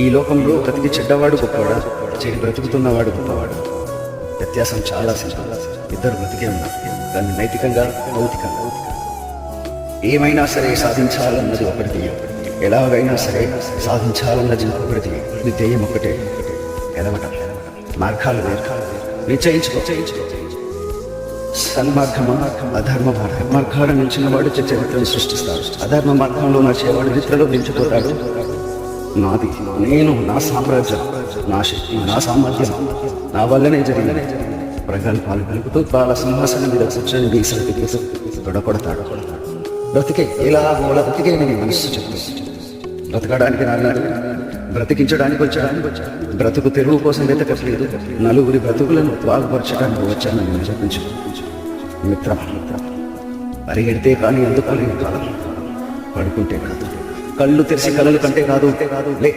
ఈ లోకంలో బ్రతికి చెడ్డవాడు గొప్పవాడా, చెడు బ్రతుకుతున్నవాడు గొప్పవాడు. వ్యత్యాసం చాలా సింపుల్. ఇద్దరు బ్రతికే ఉన్నారు, దాన్ని నైతికంగా భౌతికంగా. ఏమైనా సరే సాధించాలన్నది ఒకటి, ఎలాగైనా సరే సాధించాలన్నది ఒకటి. ఇది ధ్యేయం ఒకటే, ఎదవటం. మార్గాలు నిశ్చయించుకో. సన్మార్గమా అధర్మ మార్గాలను నిలిచిన వాడు చరిత్రను సృష్టిస్తాడు. అధర్మ మార్గంలో నడిచేవాడు చరిత్రలో నిలిచిపోతాడు. నాది, నేను, నా సామ్రాజ్యం, నా శక్తి, నా సామర్థ్యం, నా వల్లనే జరిగిన ప్రగల్భాలు కలుపుతూ బాల సింహాసనం మీద కూర్చొని వీసలు తిరుగుతూ తొడపడతాడు. బ్రతికే ఇలా బ్రతికే నీ మనస్సు చెప్తుంది. బ్రతకడానికి నాన్నాడు, బ్రతికించడానికి వచ్చాడు. బ్రతుకు తెరువు కోసం వెతకట్లేదు, నలుగురి బ్రతుకులను బాగుపరచడానికి వచ్చానని నేను చెప్పించు. మిత్ర, పరిగెడితే కానీ అందుకోలేని కాలం, పడుకుంటే కాదు, కళ్ళు తెరిచి కలలు కంటే కాదు లే.